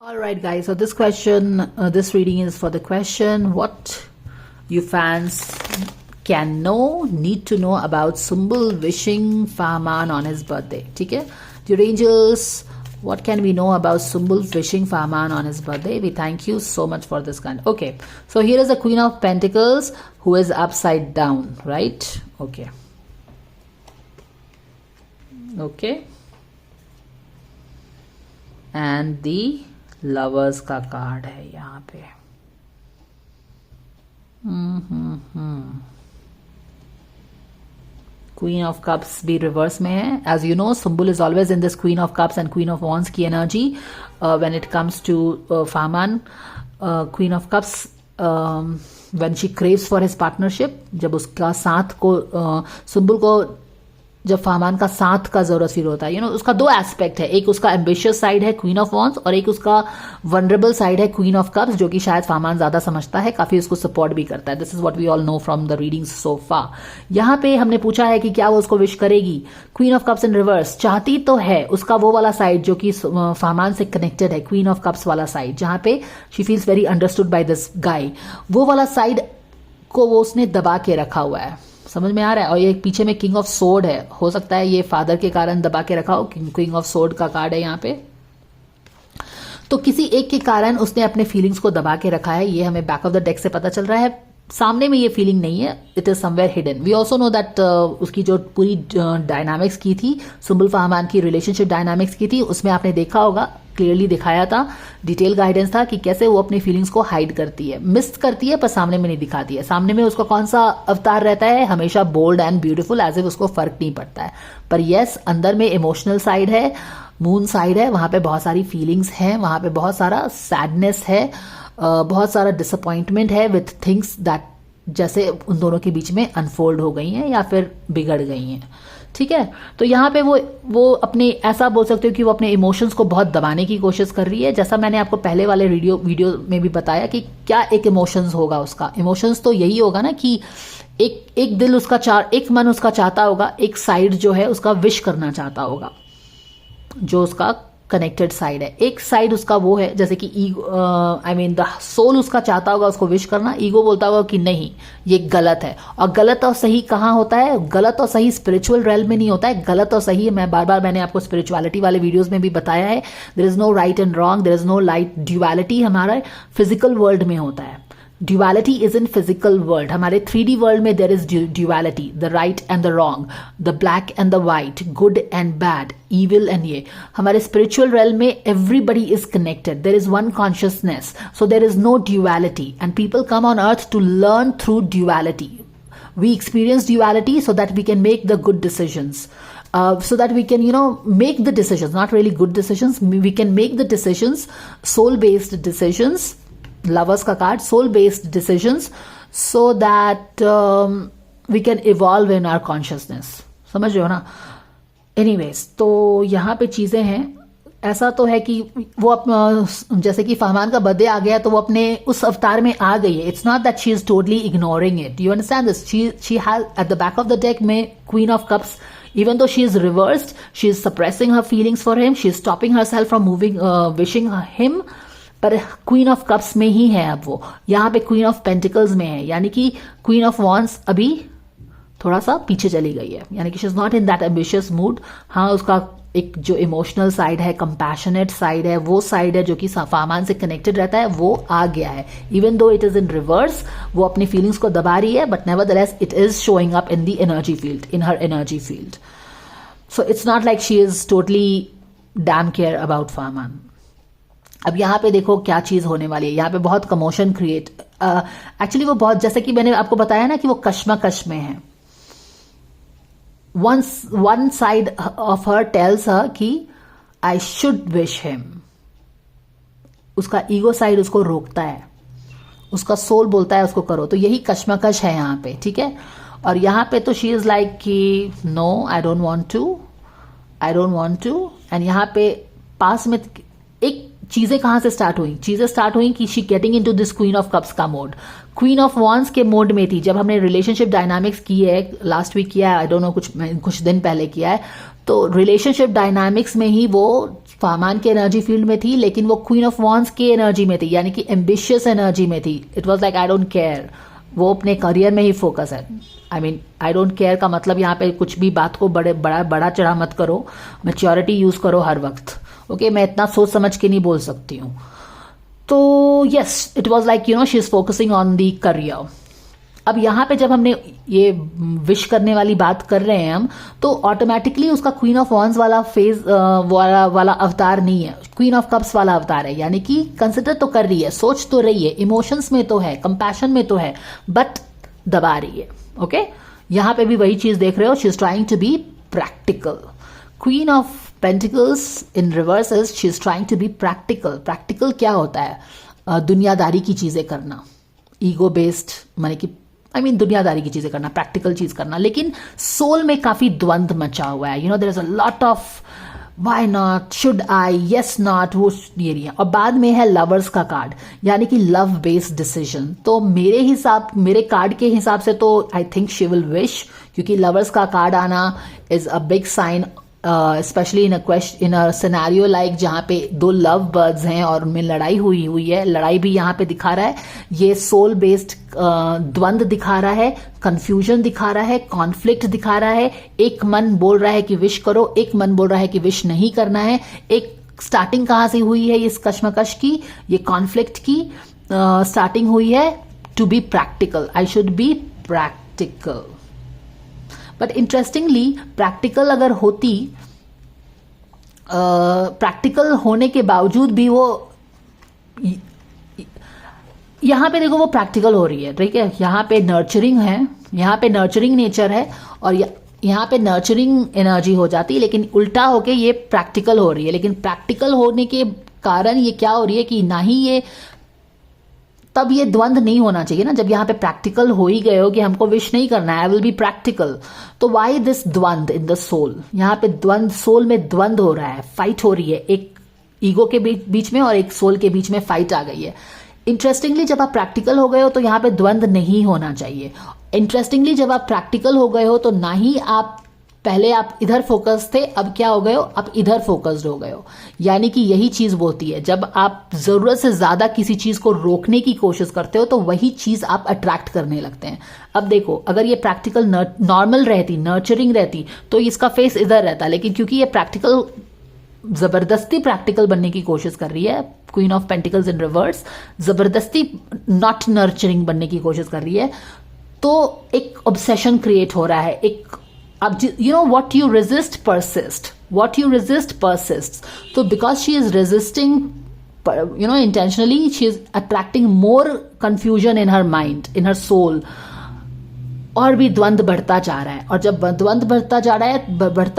All right, guys. So this reading is for the question: what you fans need to know about Sumbul wishing Fahman on his birthday. ठीक है? Dear angels, what can we know about Sumbul wishing Fahman on his birthday? We thank you so much for this kind. Okay, so here is the Queen of Pentacles who is upside down, right? Okay. Okay. And the lovers का card है यहाँ पे. Queen of cups भी reverse में है. As you know, Sumbul is always in this queen of cups and queen of wands की energy when it comes to Fahman. Queen of cups when she craves for his partnership, जब उसका साथ को सुम्बुल को जब फामान का साथ का जरूरत फील होता है, यू नो, उसका दो एस्पेक्ट है. एक उसका एम्बिशियस साइड है क्वीन ऑफ वॉन्स और एक उसका वनरेबल साइड है क्वीन ऑफ कप्स, जो कि शायद फामान ज्यादा समझता है, काफी उसको सपोर्ट भी करता है. This is what we all know from the readings so far. यहां पे हमने पूछा है कि क्या वो उसको विश करेगी. Queen of cups in reverse चाहती तो है उसका वो वाला साइड जो कि फामान से कनेक्टेड है, क्वीन ऑफ कप्स वाला साइड, जहां पे she feels very understood by this guy. वो वाला साइड को वो उसने दबा के रखा हुआ है. समझ में आ रहा है? और ये पीछे में किंग ऑफ सोर्ड है. हो सकता है ये फादर के कारण दबा के रखा हो. किंग ऑफ सोर्ड का कार्ड है यहाँ पे. तो किसी एक के कारण उसने अपने फीलिंग्स को दबा के रखा है. ये हमें बैक ऑफ द डेक से पता चल रहा है. सामने में ये फीलिंग नहीं है. It is somewhere hidden. We also know that उसकी जो पूरी डायनामिक्स की थी, सुम्बुल फाहमान की रिलेशनशिप डायनामिक्स की थी, उसमें आपने देखा होगा, क्लियरली दिखाया था, डिटेल गाइडेंस था कि कैसे वो अपनी फीलिंग्स को हाइड करती है, मिस करती है, पर सामने में नहीं दिखाती है. सामने में उसका कौन सा अवतार रहता है? हमेशा bold and beautiful, as if उसको फर्क नहीं पड़ता है. पर यस, अंदर में इमोशनल साइड है, मून साइड है, वहां पे बहुत सारी फीलिंग्स हैं, वहां पे बहुत सारा सैडनेस है, बहुत सारा डिसअपॉइंटमेंट है विथ थिंग्स दैट जैसे उन दोनों के बीच में अनफोल्ड हो गई हैं या फिर बिगड़ गई हैं. ठीक है? तो यहाँ पे वो अपने, ऐसा बोल सकते हो कि वो अपने इमोशंस को बहुत दबाने की कोशिश कर रही है. जैसा मैंने आपको पहले वाले वीडियो में भी बताया कि क्या एक इमोशंस होगा उसका. इमोशंस तो यही होगा ना कि एक दिल उसका एक मन उसका चाहता होगा, एक साइड जो है उसका विश करना चाहता होगा, जो उसका कनेक्टेड साइड है. एक साइड उसका वो है, जैसे कि ego, I mean the soul उसका चाहता होगा उसको विश करना. ईगो बोलता होगा कि नहीं, ये गलत है. और गलत और सही कहाँ होता है? गलत और सही स्पिरिचुअल रेल में नहीं होता है. गलत और सही, मैं मैंने आपको स्पिरिचुअलिटी वाले वीडियोस में भी बताया है, there is no right and wrong, there is no light. Duality हमारा फिजिकल वर्ल्ड में होता है. Duality is in physical world. हमारे 3D वर्ल्ड में there is duality, the right and the wrong, the black and the white, good and bad, evil and ये. हमारे spiritual realm में everybody is connected. There is one consciousness, so there is no duality and people come on earth to learn through duality. We experience duality so that we can make the good decisions. So that we can, make the decisions, not really good decisions. We can make the decisions, soul-based decisions. Lovers का card, soul-based decisions, so that we can evolve in our consciousness. समझ रहे हो ना? Anyways, तो यहाँ पे चीजें हैं. ऐसा तो है कि वो जैसे कि फहमान का बर्थडे आ गया तो वो अपने उस अवतार में आ गई है. It's not that she is totally ignoring it. You understand this? She has at the back of the deck में queen of cups. Even though she is reversed, she is suppressing her feelings for him. She is stopping herself from wishing him. पर queen of cups में ही है अब वो. यहाँ पे queen of pentacles में है, यानी कि क्वीन ऑफ वॉन्स अभी थोड़ा सा पीछे चली गई है, यानी कि she is not in that ambitious mood. हाँ, उसका एक जो इमोशनल साइड है, कंपैशनेट साइड है, वो साइड है जो कि फाहमान से कनेक्टेड रहता है, वो आ गया है. Even though it is in reverse, वो अपनी फीलिंग्स को दबा रही है, but nevertheless it is showing up in the energy field, in her energy field. So it's not like she is totally damn care about Fahman. अब यहाँ पे देखो क्या चीज होने वाली है. यहाँ पे बहुत कमोशन क्रिएट, एक्चुअली वो बहुत, जैसे कि मैंने आपको बताया ना कि वो कश्मकश में है. One side of her tells her कि आई शुड विश हिम. उसका ईगो साइड उसको रोकता है, उसका सोल बोलता है उसको करो. तो यही कश्मकश है यहाँ पे. ठीक है? और यहाँ पे तो शी इज लाइक कि no, I don't want to. And यहाँ पे पास में एक चीजें कहां से स्टार्ट हुई? चीजें स्टार्ट हुई कि she getting into this queen of cups का मोड. क्वीन ऑफ वॉन्स के मोड में थी जब हमने रिलेशनशिप डायनामिक्स की है, लास्ट वीक किया है, आई डोंट नो, कुछ दिन पहले किया है. तो रिलेशनशिप डायनामिक्स में ही वो फामान के एनर्जी फील्ड में थी, लेकिन वो क्वीन ऑफ वॉन्स के एनर्जी में थी, यानी कि एम्बिशियस एनर्जी में थी. It was like I don't care, वो अपने करियर में ही फोकस है. I mean I don't care का मतलब यहाँ पे कुछ भी बात को बड़ा चढ़ा मत करो, मैच्योरिटी यूज करो हर वक्त. ओके, मैं इतना सोच समझ के नहीं बोल सकती हूँ. तो yes, it was like you know she is focusing on the career. अब यहाँ पे जब हमने ये विश करने वाली बात कर रहे हैं हम, तो ऑटोमेटिकली उसका क्वीन ऑफ वॉन्स वाला फेज वाला अवतार नहीं है, क्वीन ऑफ कप्स वाला अवतार है. यानी कि कंसिडर तो कर रही है, सोच तो रही है, इमोशंस में तो है, कंपैशन में तो है, बट दबा रही है. ओके, यहाँ पे भी वही चीज देख रहे हो, she is trying to be practical. Queen of pentacles in reverse is she is trying to be practical. Practical क्या होता है? दुनियादारी की चीजें करना, ईगो बेस्ड, माने कि दुनियादारी की चीजें करना, प्रैक्टिकल चीज करना. लेकिन सोल में काफी द्वंद मचा हुआ है. You know there is a lot of why not, should I, yes not, वो ये. और बाद में है लवर्स का कार्ड, यानी कि लव बेस्ड डिसीजन. तो मेरे कार्ड के हिसाब से तो I think she will wish, क्योंकि लवर्स का कार्ड आना is a big sign, specially in a scenario like जहाँ पे दो लव बर्ड्स हैं और उनमें लड़ाई हुई है. लड़ाई भी यहाँ पे दिखा रहा है, ये सोल बेस्ड द्वंद दिखा रहा है, कंफ्यूजन दिखा रहा है, कॉन्फ्लिक्ट दिखा रहा है. एक मन बोल रहा है कि विश करो, एक मन बोल रहा है कि विश नहीं करना है. एक स्टार्टिंग कहाँ से हुई है इस कश्मकश की, ये कॉन्फ्लिक्ट की स्टार्टिंग हुई है to be practical. I should be practical. But interestingly practical अगर होती, प्रैक्टिकल होने के बावजूद भी वो यहां पे देखो वो प्रैक्टिकल हो रही है. ठीक है, यहां पे नर्चरिंग है, यहां पे नर्चरिंग नेचर है और यहां पे नर्चरिंग एनर्जी हो जाती है, लेकिन उल्टा होके ये प्रैक्टिकल हो रही है. लेकिन प्रैक्टिकल होने के कारण ये क्या हो रही है कि ना ही ये, तब ये द्वंद नहीं होना चाहिए ना, जब यहाँ पे प्रैक्टिकल हो ही गए हो कि हमको विश नहीं करना है, आई विल बी प्रैक्टिकल. तो वाई दिस द्वंद इन द सोल? यहाँ पे द्वंद, सोल में द्वंद हो रहा है, फाइट हो रही है, एक ईगो के बीच में और एक सोल के बीच में फाइट आ गई है. इंटरेस्टिंगली जब आप प्रैक्टिकल हो गए हो तो यहाँ पे द्वंद नहीं होना चाहिए. इंटरेस्टिंगली जब आप प्रैक्टिकल हो गए हो तो ना ही आप, पहले आप इधर फोकस थे, अब क्या हो गए हो, आप इधर फोकस्ड हो गए हो. यानी कि यही चीज बोलती है, जब आप जरूरत से ज्यादा किसी चीज को रोकने की कोशिश करते हो तो वही चीज आप अट्रैक्ट करने लगते हैं. अब देखो, अगर ये प्रैक्टिकल नॉर्मल रहती, नर्चरिंग रहती, तो इसका फेस इधर रहता. लेकिन क्योंकि ये प्रैक्टिकल, जबरदस्ती प्रैक्टिकल बनने की कोशिश कर रही है, queen of pentacles in reverse जबरदस्ती नॉट नर्चरिंग बनने की कोशिश कर रही है, तो एक ऑब्सेशन क्रिएट हो रहा है. एक, अब you know what you resist persist, what you resist persist. तो because she is resisting, you know, intentionally she is attracting more confusion in her mind, in her soul. और भी द्वंद बढ़ता जा रहा है, और जब द्वंद बढ़ता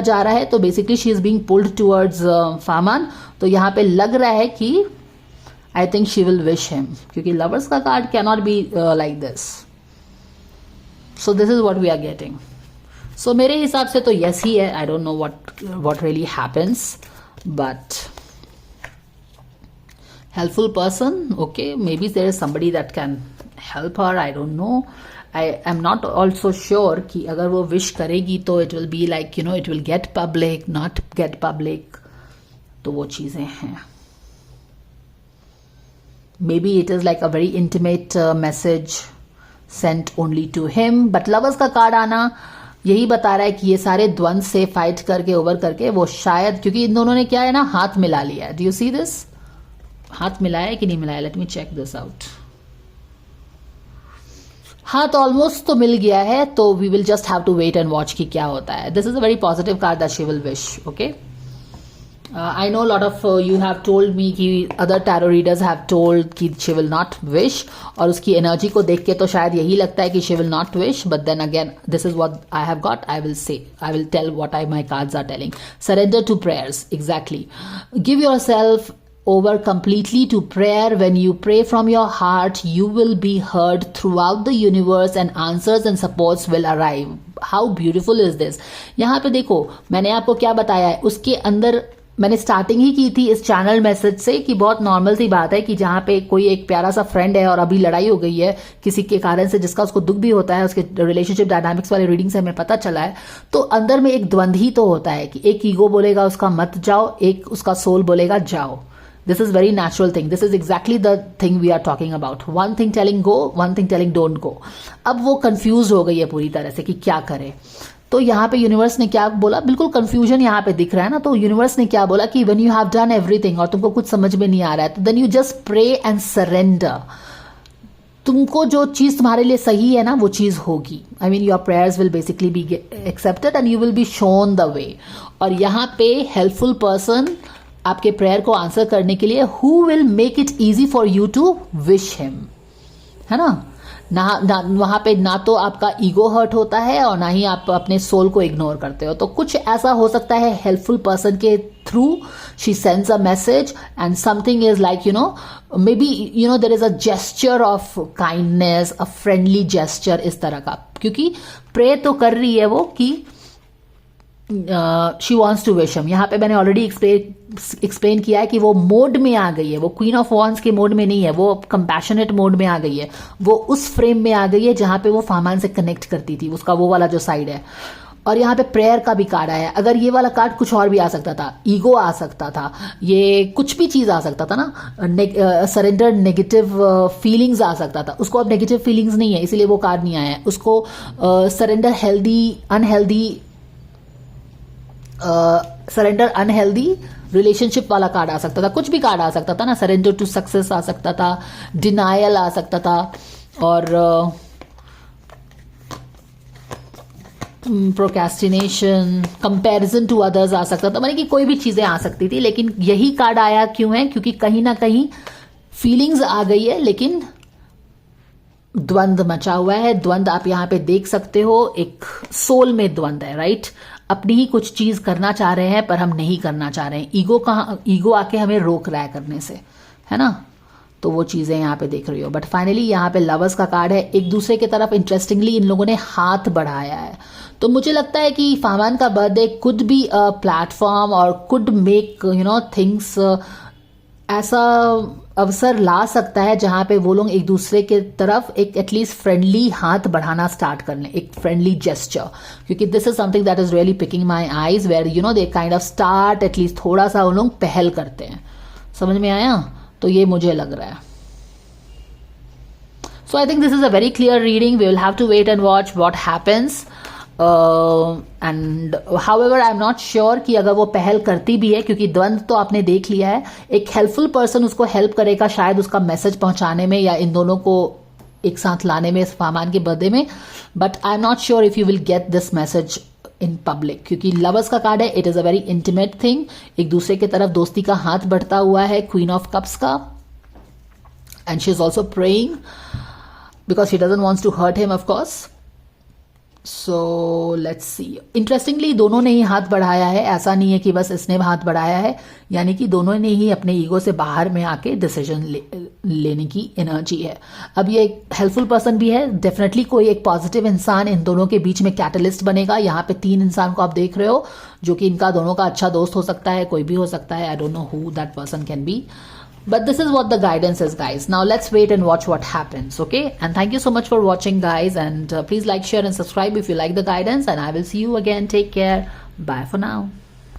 जा रहा है तो basically she is being pulled towards Fahman. तो यहाँ पे लग रहा है कि I think she will wish him, क्योंकि लवर्स का card can not be like this. So this is what we are getting. So मेरे हिसाब से तो यस ही है. I don't know what really happens, but helpful person, okay, maybe there is somebody that can help her, I don't know. I am not also sure कि अगर वो wish करेगी तो it will be like, you know, it will get public, not get public. तो वो चीजें हैं. Maybe it is like a very intimate message sent only to him. But lovers का कार्ड आना यही बता रहा है कि ये सारे द्वंद से फाइट करके, ओवर करके, वो शायद, क्योंकि इन दोनों ने क्या है ना, हाथ मिला लिया है. Do you see this? हाथ मिलाया है कि नहीं मिलाया? Let me check this out. हाथ ऑलमोस्ट तो मिल गया है, तो we will just have to wait and watch कि क्या होता है. This is a very positive card that she will wish. Okay, I know lot of you have told me कि other tarot readers have told कि she will not wish, और उसकी energy को देख के तो शायद यही लगता है कि she will not wish. But then again, this is what I have got. I will say, I will tell what my cards are telling. Surrender to prayers. Exactly. Give yourself over completely to prayer. When you pray from your heart, you will be heard throughout the universe and answers and supports will arrive. How beautiful is this? यहाँ पे देखो, मैंने आपको क्या बताया है, उसके अंदर मैंने स्टार्टिंग ही की थी इस चैनल मैसेज से कि बहुत नॉर्मल सी बात है कि जहां पे कोई एक प्यारा सा फ्रेंड है और अभी लड़ाई हो गई है किसी के कारण से जिसका उसको दुख भी होता है, उसके रिलेशनशिप डायनामिक्स वाले रीडिंग से हमें पता चला है, तो अंदर में एक द्वंद्व ही तो होता है कि एक ईगो बोलेगा उसका मत जाओ, एक उसका सोल बोलेगा जाओ. This is very natural thing. This is exactly the thing we are talking about. One thing telling go, one thing telling don't go. अब वो कंफ्यूज हो गई है पूरी तरह से कि क्या करे. तो यहाँ पे यूनिवर्स ने क्या बोला, बिल्कुल कंफ्यूजन यहाँ पे दिख रहा है ना. तो यूनिवर्स ने क्या बोला कि when you have done everything और तुमको कुछ समझ में नहीं आ रहा है, तो then you just pray and surrender. तुमको जो चीज तुम्हारे लिए सही है ना वो चीज होगी. I mean your prayers will basically be accepted and you will be shown the way. और यहाँ पे हेल्पफुल पर्सन आपके प्रेयर को आंसर करने के लिए who will make it easy for you to wish him, है ना. वहां पे ना तो आपका ईगो हर्ट होता है और ना ही आप अपने सोल को इग्नोर करते हो. तो कुछ ऐसा हो सकता है हेल्पफुल पर्सन के through she sends a message and something is like maybe there is a gesture of kindness, a friendly gesture इस तरह का. क्योंकि प्रे तो कर रही है वो कि she wants to wish him. यहाँ पे मैंने ऑलरेडी एक्सप्लेन किया है कि वो मोड में आ गई है, वो क्वीन ऑफ वॉन्स के मोड में नहीं है, वो कंपैशनेट मोड में आ गई है, वो उस फ्रेम में आ गई है जहां पे वो फामान से कनेक्ट करती थी, उसका वो वाला जो साइड है. और यहाँ पे प्रेयर का भी कार्ड आया है. अगर ये वाला कार्ड कुछ और भी आ सकता था, ईगो आ सकता था, ये कुछ भी चीज आ सकता था ना. सरेंडर नेगेटिव फीलिंग्स आ सकता था. उसको अब नेगेटिव फीलिंग्स नहीं है इसीलिए वो कार्ड नहीं आया है. उसको सरेंडर अनहेल्दी रिलेशनशिप वाला कार्ड आ सकता था. कुछ भी कार्ड आ सकता था ना. सरेंडर टू सक्सेस आ सकता था, डिनायल आ सकता था, और प्रोक्रेस्टिनेशन, कंपैरिजन टू अदर्स आ सकता था. माने कि कोई भी चीजें आ सकती थी. लेकिन यही कार्ड आया क्यों है? क्योंकि कहीं ना कहीं फीलिंग्स आ गई है लेकिन द्वंद्व मचा हुआ है. द्वंद्व आप यहां पे देख सकते हो. एक सोल में द्वंद्व है, राइट. अपनी ही कुछ चीज करना चाह रहे हैं पर हम नहीं करना चाह रहे हैं. ईगो आके हमें रोक रहा है करने से, है ना. तो वो चीजें यहाँ पे देख रही हो. बट फाइनली यहाँ पे लवर्स का कार्ड है. एक दूसरे की तरफ इंटरेस्टिंगली इन लोगों ने हाथ बढ़ाया है. तो मुझे लगता है कि फामान का birthday could be a platform और कुड मेक थिंग्स, ऐसा अवसर ला सकता है जहां पे वो लोग एक दूसरे के तरफ एक एटलीस्ट फ्रेंडली हाथ बढ़ाना स्टार्ट कर लें, एक फ्रेंडली जेस्चर. क्योंकि this is something that is really picking my eyes where they kind of start at least थोड़ा सा वो लोग पहल करते हैं. समझ में आया? तो ये मुझे लग रहा है. So I think this is a very clear reading. We will have to wait and watch what happens. And however I am not sure कि अगर वो पहल करती भी है, क्योंकि द्वंद्व तो आपने देख लिया है. एक हेल्पफुल पर्सन उसको हेल्प करेगा शायद उसका मैसेज पहुंचाने में या इन दोनों को एक साथ लाने में फामान के बर्थडे में. But I am not sure if you will get this message in public. क्योंकि लवर्स का कार्ड है. It is a very intimate thing. एक दूसरे की तरफ दोस्ती का हाथ बढ़ता हुआ है. क्वीन ऑफ कप्स का. And she is also praying because she doesn't wants to hurt him of course. So let's see. Interestingly दोनों ने ही हाथ बढ़ाया है. ऐसा नहीं है कि बस इसने हाथ बढ़ाया है. यानी कि दोनों ने ही अपने ईगो से बाहर में आके डिसीजन लेने की एनर्जी है. अब ये हेल्पफुल पर्सन भी है. डेफिनेटली कोई एक पॉजिटिव इंसान इन दोनों के बीच में कैटलिस्ट बनेगा. यहाँ पे 3 इंसान को आप देख रहे हो जो कि इनका दोनों का अच्छा दोस्त हो सकता है, कोई भी हो सकता है. I don't know who that person can be. But this is what the guidance is, guys. Now let's wait and watch what happens, okay? And thank you so much for watching, guys. And please like, share and subscribe if you like the guidance. And I will see you again. Take care. Bye for now.